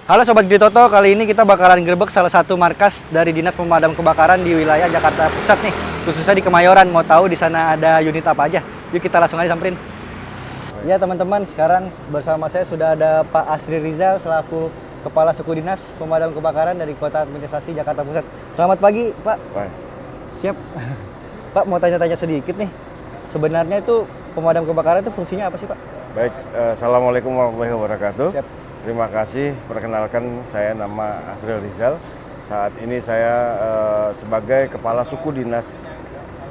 Halo Sobat Gritoto, kali ini kita bakalan gerbek salah satu markas dari Dinas Pemadam Kebakaran di wilayah Jakarta Pusat nih, khususnya di Kemayoran. Mau tahu di sana ada unit apa aja? Yuk kita langsung aja samperin. Ya teman-teman, sekarang bersama saya sudah ada Pak Asri Rizal selaku Kepala Suku Dinas Pemadam Kebakaran dari Kota Administrasi Jakarta Pusat. Selamat pagi, Pak. Baik. Siap. Pak, mau tanya-tanya sedikit nih. Sebenarnya itu pemadam kebakaran itu fungsinya apa sih, Pak? Baik, Assalamualaikum warahmatullahi wabarakatuh. Siap. Terima kasih, perkenalkan saya nama Asri Rizal. Saat ini saya sebagai Kepala Suku Dinas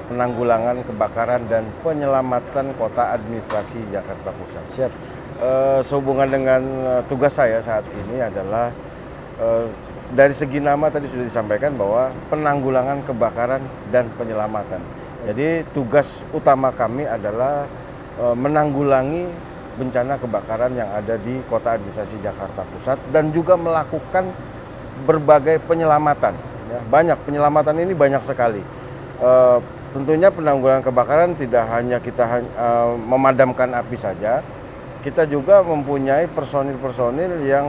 Penanggulangan Kebakaran dan Penyelamatan Kota Administrasi Jakarta Pusat. Siap. Sehubungan dengan tugas saya saat ini adalah dari segi nama tadi sudah disampaikan bahwa penanggulangan kebakaran dan penyelamatan. Jadi tugas utama kami adalah menanggulangi bencana kebakaran yang ada di Kota Administrasi Jakarta Pusat dan juga melakukan berbagai penyelamatan. Ya, banyak penyelamatan ini banyak sekali. Tentunya penanggulangan kebakaran tidak hanya kita memadamkan api saja, kita juga mempunyai personil-personil yang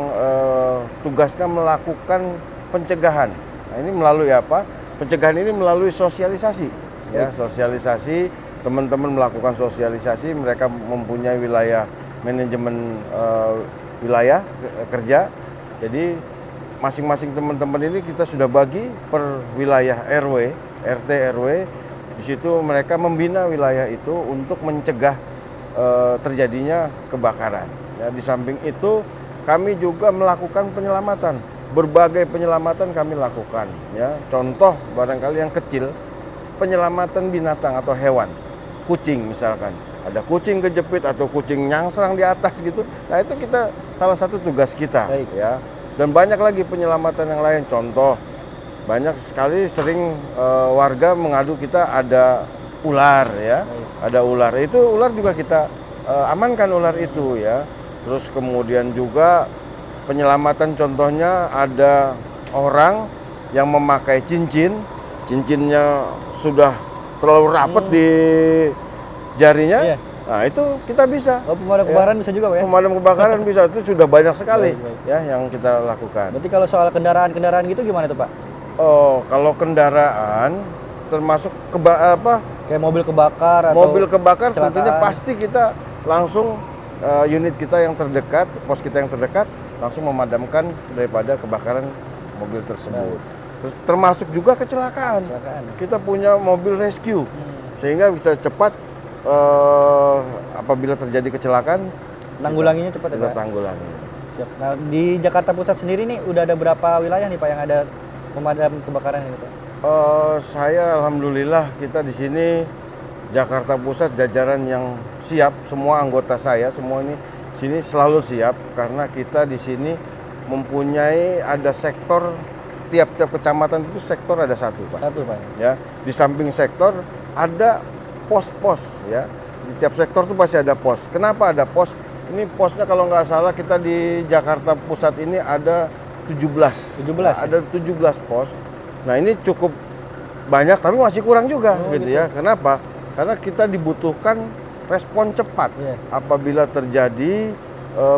tugasnya melakukan pencegahan. Nah, ini melalui apa? Pencegahan ini melalui sosialisasi. Ya, sosialisasi. Teman-teman melakukan sosialisasi, mereka mempunyai wilayah manajemen wilayah kerja. Jadi masing-masing teman-teman ini kita sudah bagi per wilayah RW, RT, RW. Di situ mereka membina wilayah itu untuk mencegah terjadinya kebakaran. Ya, di samping itu kami juga melakukan penyelamatan. Berbagai penyelamatan kami lakukan. Ya, contoh barangkali yang kecil, penyelamatan binatang atau hewan. Kucing misalkan, ada kucing kejepit atau kucing nyangsrang di atas gitu. Nah itu kita salah satu tugas kita. Baik. Ya. Dan banyak lagi penyelamatan yang lain. Contoh, banyak sekali sering warga mengadu kita ada ular ya. Baik. Ada ular. Itu ular juga kita amankan ular itu ya. Terus kemudian juga penyelamatan contohnya ada orang yang memakai cincin, cincinnya sudah terlalu rapat di jarinya. Iya. Nah itu kita bisa. Oh, pemadam kebakaran bisa juga, Pak ya? Pemadam kebakaran bisa, itu sudah banyak sekali. Baik. Ya yang kita lakukan. Berarti kalau soal kendaraan gitu gimana tuh, Pak? Oh, kalau kendaraan termasuk kayak mobil kebakar atau mobil kebakar kecelakaan. tentunya pasti kita langsung unit kita yang terdekat, pos kita yang terdekat langsung memadamkan daripada kebakaran mobil tersebut. Terus termasuk juga kecelakaan. Kita punya mobil rescue sehingga bisa cepat apabila terjadi kecelakaan nanggulanginya cepat kita tanggulangi. Siap. Nah, di Jakarta Pusat sendiri nih udah ada berapa wilayah nih Pak yang ada pemadam kebakaran ini Pak? Saya alhamdulillah kita di sini Jakarta Pusat jajaran yang siap, semua anggota saya semua ini sini selalu siap karena kita di sini mempunyai ada sektor. Tiap-tiap kecamatan itu sektor ada satu, Pak. Satu, Pak. Ya, di samping sektor ada pos-pos, ya. Di tiap sektor itu pasti ada pos. Kenapa ada pos? Ini posnya kalau nggak salah kita di Jakarta Pusat ini ada 17. 17. Nah, ada 17 pos. Nah, ini cukup banyak tapi masih kurang juga, gitu ya. Kenapa? Karena kita dibutuhkan respon cepat apabila terjadi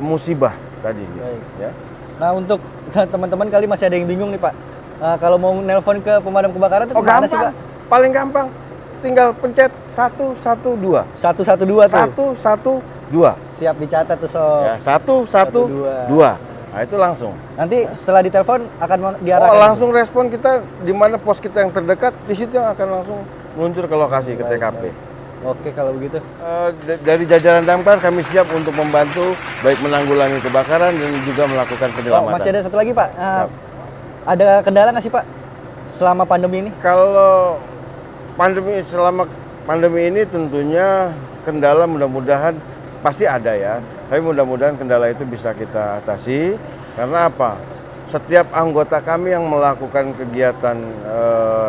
musibah tadi, gitu, ya. Nah untuk teman-teman kali masih ada yang bingung nih Pak. Kalau mau nelpon ke pemadam kebakaran itu gimana sih Pak? Paling gampang, tinggal pencet 112. 112 tuh? 112. Siap dicatat tuh Sob. Ya, 112. Nah itu langsung. Nanti setelah ditelepon akan diarahkan? Oh langsung respon kita di mana pos kita yang terdekat, di situ akan langsung meluncur ke lokasi, ke TKP. Oke kalau begitu. Dari jajaran damkar kami siap untuk membantu baik menanggulangi kebakaran dan juga melakukan penyelamatan. Masih ada satu lagi Pak. Ada kendala nggak sih Pak selama pandemi ini? Kalau selama pandemi ini tentunya kendala mudah-mudahan pasti ada ya. Tapi mudah-mudahan kendala itu bisa kita atasi. Karena apa? Setiap anggota kami yang melakukan kegiatan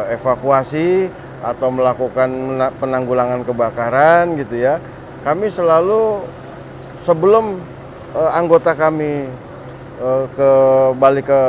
evakuasi atau melakukan penanggulangan kebakaran gitu ya, kami selalu sebelum anggota kami balik ke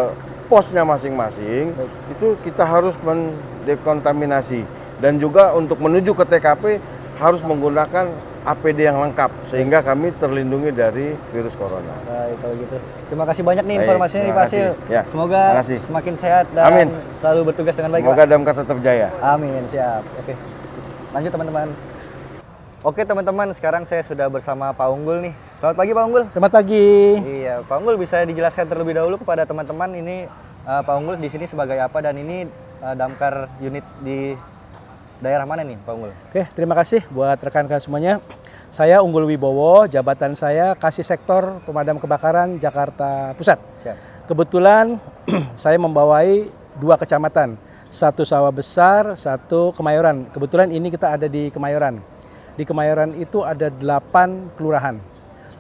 posnya masing-masing, itu kita harus mendekontaminasi dan juga untuk menuju ke TKP harus menggunakan APD yang lengkap sehingga kami terlindungi dari virus corona. Baik, kalau gitu. Terima kasih banyak nih Baik, informasinya nih terima Pak Sil. kasih. Ya, Semoga terima kasih. semakin sehat dan Amin. selalu bertugas dengan baik, Semoga Pak. Damkar tetap jaya. Amin, siap. Oke. Lanjut teman-teman. Oke teman-teman, sekarang saya sudah bersama Pak Unggul nih. Selamat pagi Pak Unggul. Selamat pagi. Iya, Pak Unggul bisa dijelaskan terlebih dahulu kepada teman-teman ini Pak Unggul di sini sebagai apa dan ini damkar unit di daerah mana nih Pak Unggul? Oke, terima kasih buat rekan-rekan semuanya. Saya Unggul Wibowo, jabatan saya Kasih Sektor Pemadam Kebakaran Jakarta Pusat. Siap. Kebetulan saya membawai 2 kecamatan, satu Sawah Besar, satu Kemayoran. Kebetulan ini kita ada di Kemayoran. Di Kemayoran itu ada 8 kelurahan.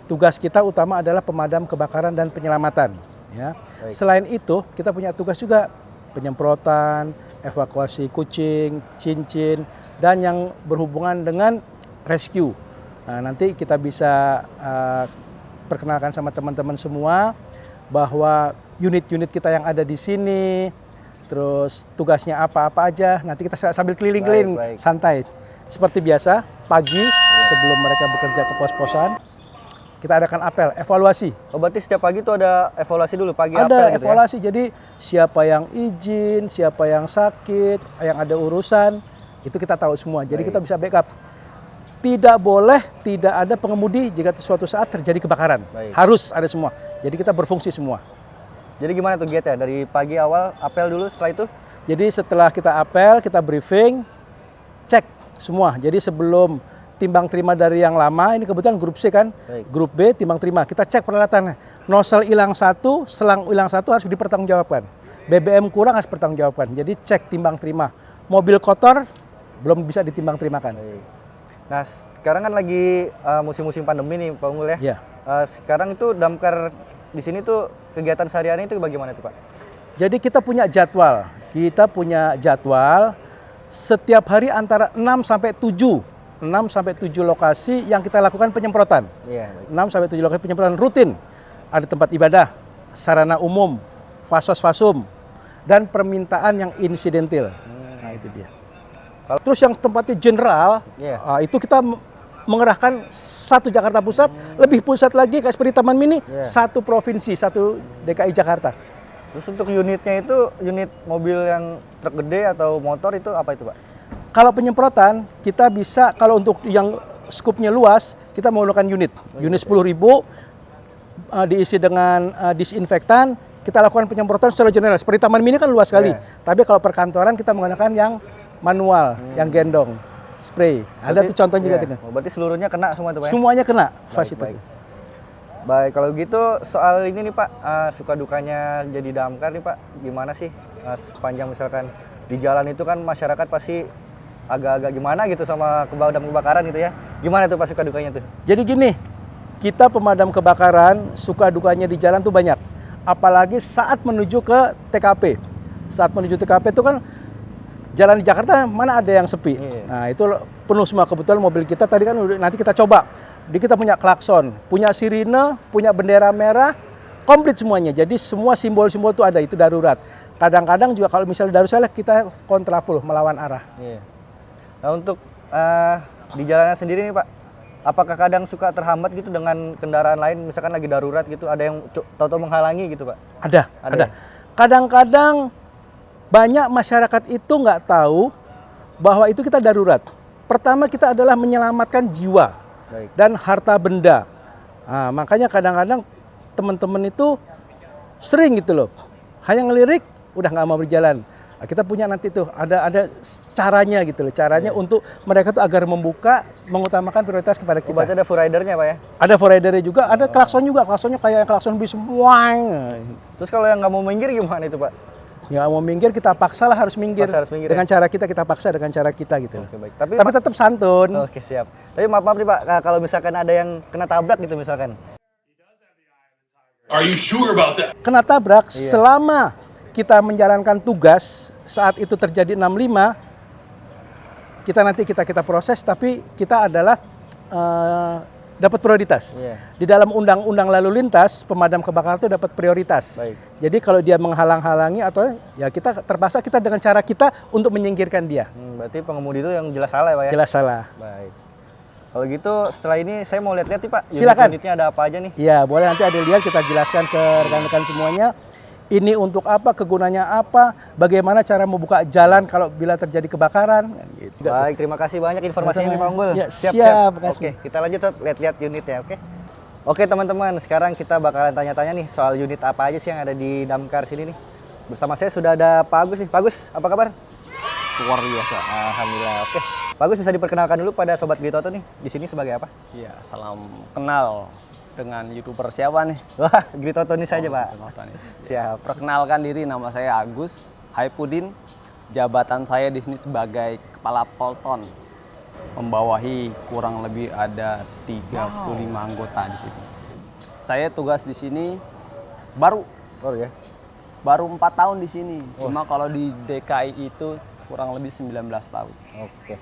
Tugas kita utama adalah pemadam kebakaran dan penyelamatan. Ya. Baik. Selain itu, kita punya tugas juga penyemprotan, evakuasi kucing, cincin, dan yang berhubungan dengan rescue. Nah, nanti kita bisa perkenalkan sama teman-teman semua bahwa unit-unit kita yang ada di sini, terus tugasnya apa-apa aja. Nanti kita sambil keliling-keliling Baik, baik. santai. Seperti biasa, pagi sebelum mereka bekerja ke pos-posan, kita adakan apel, evaluasi. Oh berarti setiap pagi itu ada evaluasi dulu pagi apel Ada gitu evaluasi, jadi siapa yang izin, siapa yang sakit, yang ada urusan, itu kita tahu semua. Jadi Baik. kita bisa backup. Tidak boleh tidak ada pengemudi jika suatu saat terjadi kebakaran. Baik. Harus ada semua. Jadi kita berfungsi semua. ya. Jadi gimana tuh giatnya? Dari pagi awal apel dulu setelah itu? Jadi setelah kita apel, kita briefing, cek semua. Jadi sebelum timbang terima dari yang lama, ini kebetulan grup C kan, Baik. grup B timbang terima. Kita cek peralatannya. Nozzle hilang 1, selang hilang 1 harus dipertanggungjawabkan. BBM kurang harus dipertanggungjawabkan. Jadi cek timbang terima. Mobil kotor belum bisa ditimbang terimakan. Baik. Nah sekarang kan lagi musim-musim pandemi nih Pak Unggul ya. Ya. Sekarang itu damkar di sini tuh kegiatan sehari-hari itu bagaimana tuh Pak? Jadi kita punya jadwal. Kita punya jadwal setiap hari antara 6 sampai 7. 6 sampai 7 lokasi yang kita lakukan penyemprotan. Iya. Baik. 6 sampai 7 lokasi penyemprotan rutin. Ada tempat ibadah, sarana umum, fasos-fasum, dan permintaan yang insidentil. Nah, itu dia. Terus yang tempatnya general, Iya. itu kita mengerahkan 1 Jakarta Pusat, lebih pusat lagi kayak seperti Taman Mini, Iya. 1 provinsi, 1 DKI Jakarta. Terus untuk unitnya itu unit mobil yang truk gede atau motor itu apa itu Pak? Kalau penyemprotan, kita bisa, kalau untuk yang skupnya luas, kita menggunakan unit. Unit 10.000, diisi dengan disinfektan, kita lakukan penyemprotan secara general. Seperti Taman Mini kan luas sekali. Iya. Tapi kalau perkantoran kita menggunakan yang manual, yang gendong, spray. Ada tuh contoh juga iya. kita. Oh, berarti seluruhnya kena semua itu Pak ya? Semuanya kena Baik, fasilitas. baik. Baik, kalau gitu soal ini nih Pak, suka dukanya jadi damkar nih Pak, gimana sih sepanjang misalkan di jalan itu kan masyarakat pasti agak-agak gimana gitu sama kebakaran gitu ya. Gimana tuh Pak suka dukanya tuh? Jadi gini, kita pemadam kebakaran suka dukanya di jalan tuh banyak. Apalagi saat menuju ke TKP. Saat menuju TKP itu kan jalan di Jakarta mana ada yang sepi. Iya. Nah itu penuh semua. Kebetulan mobil kita tadi kan nanti kita coba. Jadi kita punya klakson, punya sirine, punya bendera merah, komplit semuanya. Jadi semua simbol-simbol itu ada, itu darurat. Kadang-kadang juga kalau misalnya darurat kita kontraflow melawan arah. Iya. Nah untuk di jalannya sendiri nih Pak, apakah kadang suka terhambat gitu dengan kendaraan lain, misalkan lagi darurat gitu, ada yang tahu-tahu menghalangi gitu Pak? Ada. Ada. Kadang-kadang banyak masyarakat itu nggak tahu bahwa itu kita darurat. Pertama kita adalah menyelamatkan jiwa Baik. dan harta benda. Nah, makanya kadang-kadang teman-teman itu sering gitu loh, hanya ngelirik udah nggak mau berjalan. Nah, kita punya nanti tuh ada caranya gitu loh, caranya untuk mereka tuh agar membuka, mengutamakan prioritas kepada Oh, berarti kita. ada full ridernya Pak ya? Ada forerunner juga, ada klakson juga, klaksonnya kayak klakson bis wang. Terus kalau yang nggak mau minggir gimana itu Pak? Ya mau minggir kita paksa lah harus minggir. Paksa harus minggir, dengan cara kita paksa dengan cara kita gitu. Oke baik. Tapi Tapi tetap santun. Oke siap. Tapi maaf nih Pak, kalau misalkan ada yang kena tabrak gitu misalkan. Are you sure about that? Kena tabrak Iya. selama kita menjalankan tugas saat itu terjadi 65, kita proses, tapi kita adalah dapat prioritas. Iya. Di dalam undang-undang lalu lintas pemadam kebakaran itu dapat prioritas. Baik. Jadi kalau dia menghalang-halangi atau ya kita terpaksa kita dengan cara kita untuk menyingkirkan dia. Berarti pengemudi itu yang jelas salah ya Pak ya? Jelas salah. Baik. Kalau gitu setelah ini saya mau lihat-lihat nih Pak. Silakan. Unit-unitnya ada apa aja nih? Ya, boleh nanti ada lihat kita jelaskan ke rekan-rekan semuanya. Ini untuk apa, kegunaannya apa, bagaimana cara membuka jalan kalau bila terjadi kebakaran. Gitu. Baik, terima kasih banyak informasinya nih Pak Unggul. Ya, siap. siap, makasih. Oke, kita lanjut Sob, lihat-lihat unitnya, oke? Oke teman-teman, sekarang kita bakalan tanya-tanya nih soal unit apa aja sih yang ada di Damkar sini nih. Bersama saya sudah ada Pak Agus nih. Pak Agus, apa kabar? Luar biasa. Alhamdulillah, oke. Pak Agus bisa diperkenalkan dulu pada Sobat Gritoto nih, di sini sebagai apa? Iya, salam kenal dengan YouTuber siapa nih? Wah, Gritoto ini saja Pak. Siap. Perkenalkan diri, nama saya Agus Haipudin. Jabatan saya di sini sebagai Kepala Polton. Membawahi kurang lebih ada 35 anggota di sini. Saya tugas di sini baru Oh ya. 4 tahun di sini. Cuma kalau di DKI itu kurang lebih 19 tahun. Oke.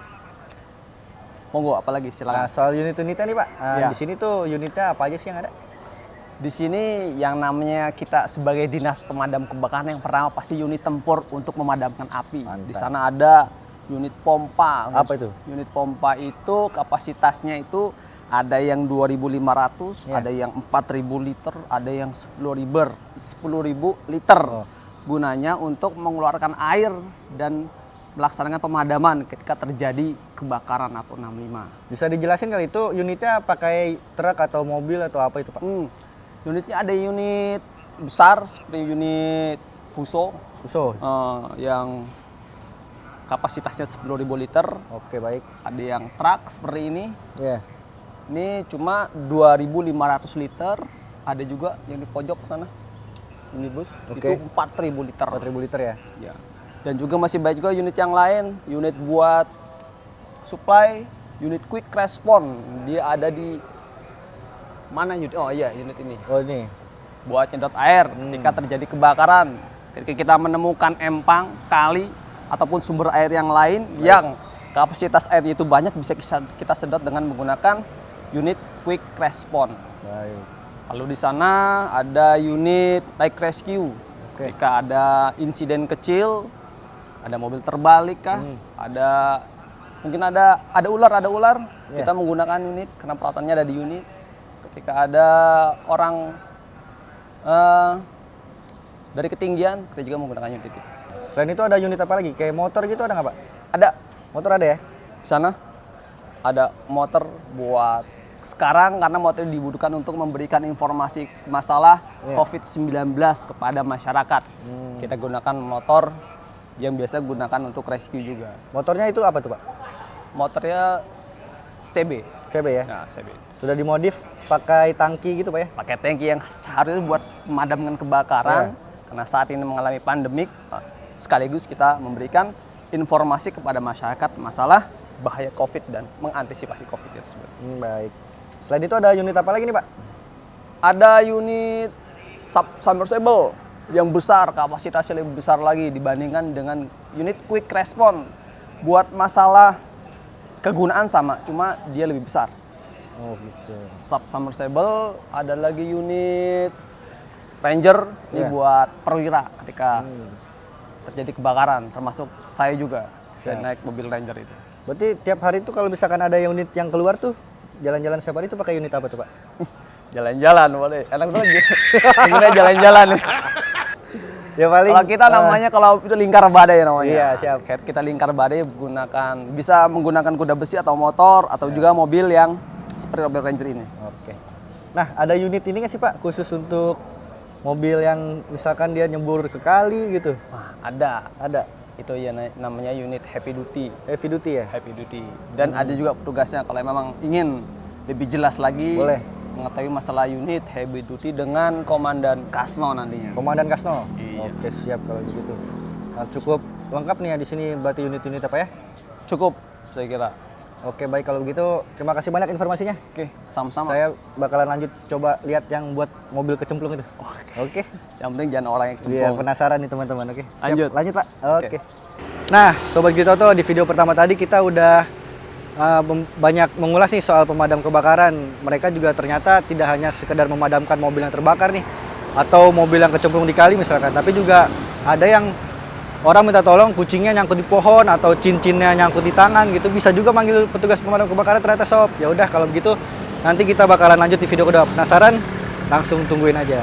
Monggo, apalagi Nah, silakan. soal unit-unitnya nih Pak. Ya. Di sini tuh unitnya apa aja sih yang ada? Di sini yang namanya kita sebagai dinas pemadam kebakaran yang pertama pasti unit tempur untuk memadamkan api. Mantap. Di sana ada unit pompa. Apa itu? Unit pompa itu kapasitasnya itu ada yang 2.500, Ya. ada yang 4.000 liter, ada yang 10.000 liter. Oh. Gunanya untuk mengeluarkan air dan melaksanakan pemadaman ketika terjadi kebakaran atau 65. Bisa dijelasin kali itu unitnya pakai truk atau mobil atau apa itu Pak? Unitnya ada unit besar seperti unit Fuso Uso. yang kapasitasnya 10.000 liter. Oke, baik. Ada yang truk seperti ini. Ya. Ini cuma 2.500 liter. Ada juga yang di pojok sana. Minibus Oke. itu 4.000 liter. 4.000 liter ya. Ya. Dan juga masih banyak juga unit yang lain. Unit buat supply, unit quick response. Dia ada di mana unit? Oh iya, unit ini. Oh, ini. Buat nyedot air ketika terjadi kebakaran. Ketika kita menemukan empang, kali, ataupun sumber air yang lain yang kapasitas airnya itu banyak, bisa kita sedot dengan menggunakan unit quick response. Baik. Lalu di sana ada unit like rescue. Oke. Ketika ada insiden kecil, ada mobil terbalik kah, ada mungkin ada ular, Ya. kita menggunakan unit karena perawatannya ada di unit. Ketika ada orang dari ketinggian, kita juga menggunakan unit itu. Selain itu ada unit apa lagi? Kayak motor gitu ada nggak Pak? Ada Motor ada ya? di sana, ada motor buat sekarang karena motor dibutuhkan untuk memberikan informasi masalah Iya. COVID-19 kepada masyarakat. Kita gunakan motor yang biasa gunakan untuk rescue juga. Motornya itu apa tuh Pak? Motornya CB. CB ya? Nah, CB. Sudah dimodif pakai tangki gitu Pak ya? Pakai tangki yang seharusnya buat memadamkan kebakaran. Karena saat ini mengalami pandemik, sekaligus kita memberikan informasi kepada masyarakat masalah bahaya COVID dan mengantisipasi COVID tersebut. Baik. Selain itu ada unit apa lagi nih Pak? Ada unit submersible yang besar, kapasitasnya lebih besar lagi dibandingkan dengan unit quick response. Buat masalah kegunaan sama, cuma dia lebih besar. Oh gitu. Submersible, ada lagi unit Ranger, ini Iya. buat perwira ketika terjadi kebakaran, termasuk saya juga. Saya Siap. naik mobil Ranger itu. Berarti tiap hari tuh kalau misalkan ada unit yang keluar tuh, jalan-jalan setiap hari itu pakai unit apa tuh Pak? Jalan-jalan boleh, enak banget. Sebenarnya jalan-jalan. Ya paling. Kalau kita namanya kalau itu lingkar badai namanya. Iya, siap. Kayak kita lingkar badai bisa menggunakan kuda besi atau motor atau juga mobil yang seperti mobil Ranger ini. Oke. Nah, ada unit ini nggak sih Pak khusus untuk mobil yang misalkan dia nyembur ke kali gitu? Wah, ada. Ada. Itu ya namanya unit heavy duty. Heavy duty ya? Heavy duty. Dan ada juga petugasnya kalau memang ingin lebih jelas lagi Boleh. mengetahui masalah unit heavy duty dengan Komandan Kasno nantinya. Komandan Kasno. Iya. Oke, siap kalau begitu. Nah, cukup lengkap nih ya di sini berarti unit-unit apa ya? Cukup saya kira. Oke, baik kalau begitu. Terima kasih banyak informasinya. Oke, sama-sama. Saya bakalan lanjut coba lihat yang buat mobil kecemplung itu. Oke. Yang penting jangan orang yang Biar kecemplung. penasaran nih teman-teman. Oke. Siap. Lanjut. Lanjut Pak. Oke. Oke. Nah, Sobat Gritoto, di video pertama tadi kita udah banyak mengulas nih soal pemadam kebakaran. Mereka juga ternyata tidak hanya sekedar memadamkan mobil yang terbakar nih, atau mobil yang kecemplung di kali misalkan, tapi juga ada yang orang minta tolong kucingnya nyangkut di pohon atau cincinnya nyangkut di tangan gitu, bisa juga manggil petugas pemadam kebakaran ternyata sob. Ya udah kalau begitu nanti kita bakalan lanjut di video kedua. Penasaran? Langsung tungguin aja.